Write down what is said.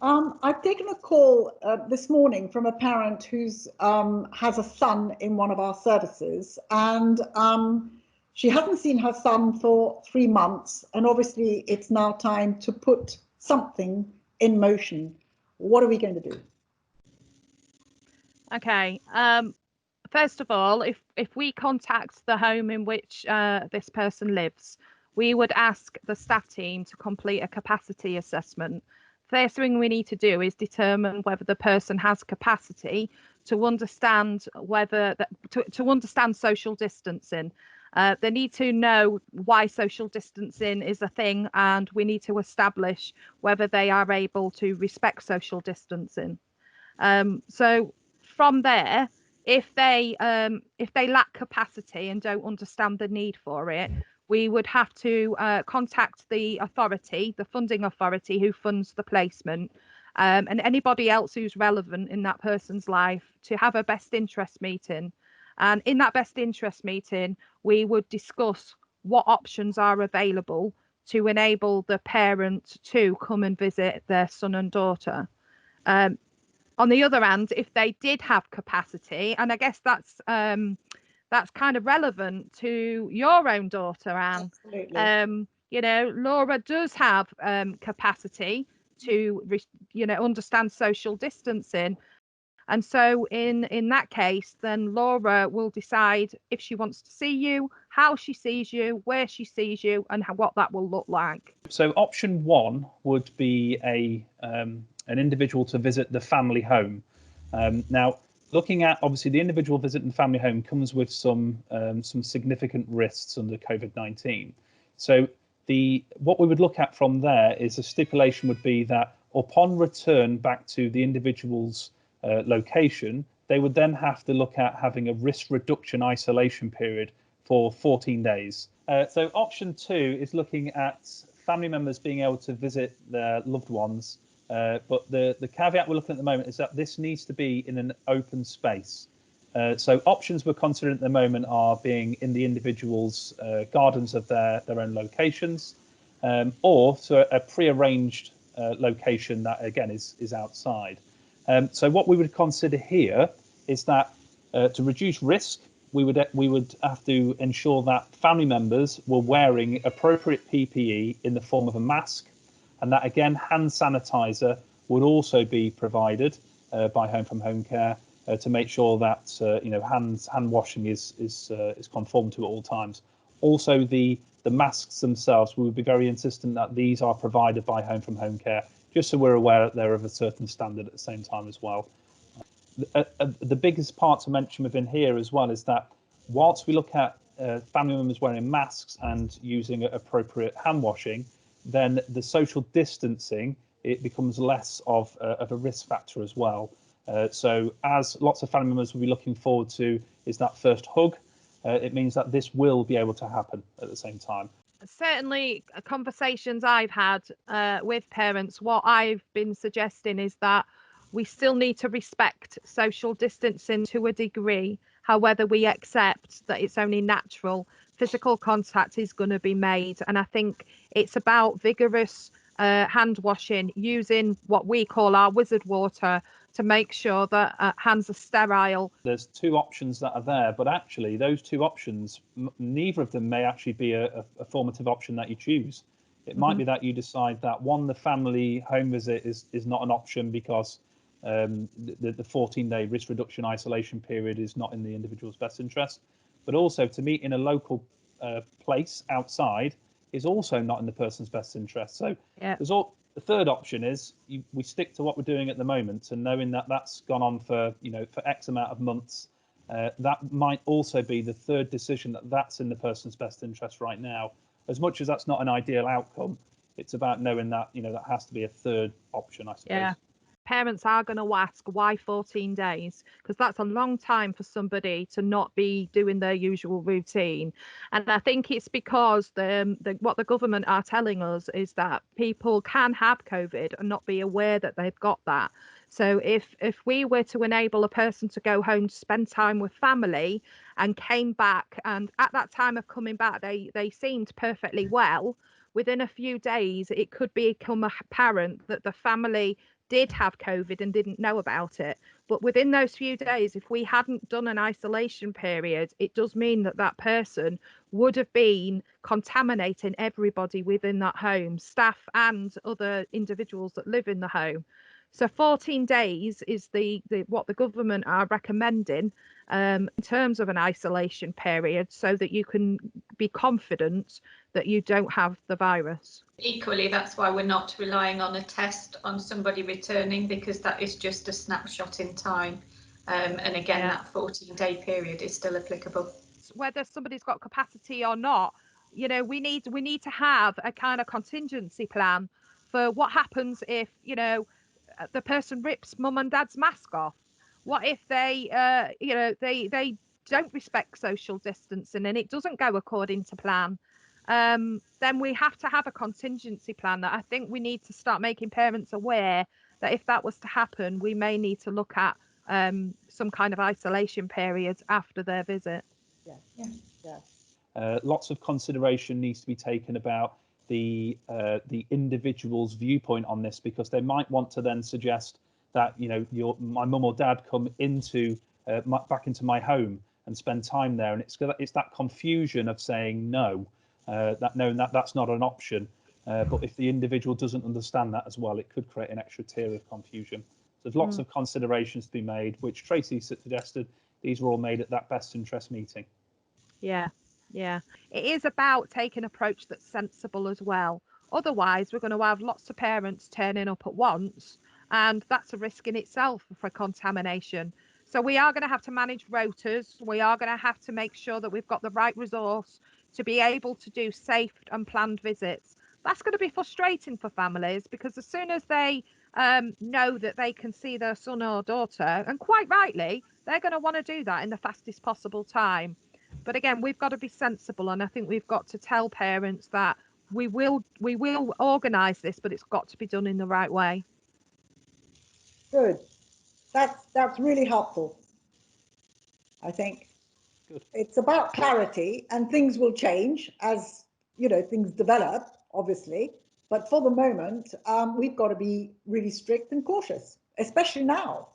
I've taken a call this morning from a parent who's has a son in one of our services, and she hasn't seen her son for 3 months, and obviously it's now time to put something in motion. What are we going to do? Okay. First of all, if we contact the home in which this person lives, we would ask the staff team to complete a capacity assessment. First thing we need to do is determine whether the person has capacity to understand to understand social distancing. They need to know why social distancing is a thing, and we need to establish whether they are able to respect social distancing. So from there, if they lack capacity and don't understand the need for it, we would have to contact the authority, the funding authority who funds the placement, and anybody else who's relevant in that person's life to have a best interest meeting. And in that best interest meeting, we would discuss what options are available to enable the parent to come and visit their son and daughter. Um, on the other hand, if they did have capacity, and I guess that's kind of relevant to your own daughter, Anne. Absolutely. Laura does have capacity to, understand social distancing, and so in that case, then Laura will decide if she wants to see you, how she sees you, where she sees you, and what that will look like. So option one would be an individual to visit the family home. Now, looking at obviously the individual visit and family home comes with some significant risks under COVID-19. So what we would look at from there is a stipulation would be that upon return back to the individual's location, they would then have to look at having a risk reduction isolation period for 14 days. So option two is looking at family members being able to visit their loved ones. But the caveat we're looking at the moment is that this needs to be in an open space. So options we're considering at the moment are being in the individual's gardens of their own locations, or so a pre-arranged location that again is outside. So what we would consider here is that to reduce risk, we would have to ensure that family members were wearing appropriate PPE in the form of a mask, and that again hand sanitizer would also be provided by Home from Home Care to make sure that hand washing is conformed to at all times. Also the masks themselves, we would be very insistent that these are provided by Home from Home Care, just so we're aware that they're of a certain standard at the same time as well. The biggest part to mention within here as well is that whilst we look at family members wearing masks and using appropriate hand washing, then the social distancing, it becomes less of a risk factor as well. So as lots of family members will be looking forward to is that first hug, it means that this will be able to happen at the same time. Certainly, conversations I've had with parents, what I've been suggesting is that we still need to respect social distancing to a degree. However, we accept that it's only natural. Physical contact is going to be made. And I think it's about vigorous hand washing, using what we call our wizard water to make sure that hands are sterile. There's two options that are there, but actually those two options, neither of them may actually be a formative option that you choose. It might be that you decide that one, the family home visit is not an option because the 14-day risk reduction isolation period is not in the individual's best interest, but also to meet in a local place outside is also not in the person's best interest. So the third option is we stick to what we're doing at the moment, and knowing that that's gone on for X amount of months, that might also be the third decision that's in the person's best interest right now. As much as that's not an ideal outcome, it's about knowing that that has to be a third option, I suppose. Yeah. Parents are going to ask why 14 days, because that's a long time for somebody to not be doing their usual routine. And I think it's because what the government are telling us is that people can have COVID and not be aware that they've got that. So if we were to enable a person to go home to spend time with family and came back, and at that time of coming back they seemed perfectly well, within a few days it could become apparent that the family did have COVID and didn't know about it. But within those few days, if we hadn't done an isolation period, it does mean that that person would have been contaminating everybody within that home, staff and other individuals that live in the home. So 14 days is the what the government are recommending in terms of an isolation period, so that you can be confident that you don't have the virus. Equally, that's why we're not relying on a test on somebody returning, because that is just a snapshot in time. And again, that 14-day period is still applicable. Whether somebody's got capacity or not, you know, we need to have a kind of contingency plan for what happens if, you know, the person rips mum and dad's mask off. What if they, you know, they don't respect social distancing and it doesn't go according to plan? Then we have to have a contingency plan. That I think we need to start making parents aware that if that was to happen, we may need to look at some kind of isolation periods after their visit. Lots of consideration needs to be taken about the individual's viewpoint on this, because they might want to then suggest that, you know, my mum or dad come into back into my home and spend time there, and it's that confusion of saying no, that's not an option. But if the individual doesn't understand that as well, it could create an extra tier of confusion. So there's lots of considerations to be made, which Tracy suggested. These were all made at that best interest meeting. Yeah. It is about taking an approach that's sensible as well. Otherwise, we're going to have lots of parents turning up at once, and that's a risk in itself for contamination. So we are going to have to manage rotas. We are going to have to make sure that we've got the right resource to be able to do safe and planned visits. That's going to be frustrating for families, because as soon as they know that they can see their son or daughter, and quite rightly, they're going to want to do that in the fastest possible time. But again, we've got to be sensible, and I think we've got to tell parents that we will organise this, but it's got to be done in the right way. Good. That's really helpful. I think it's about clarity, and things will change as, you know, things develop, obviously. But for the moment, we've got to be really strict and cautious, especially now.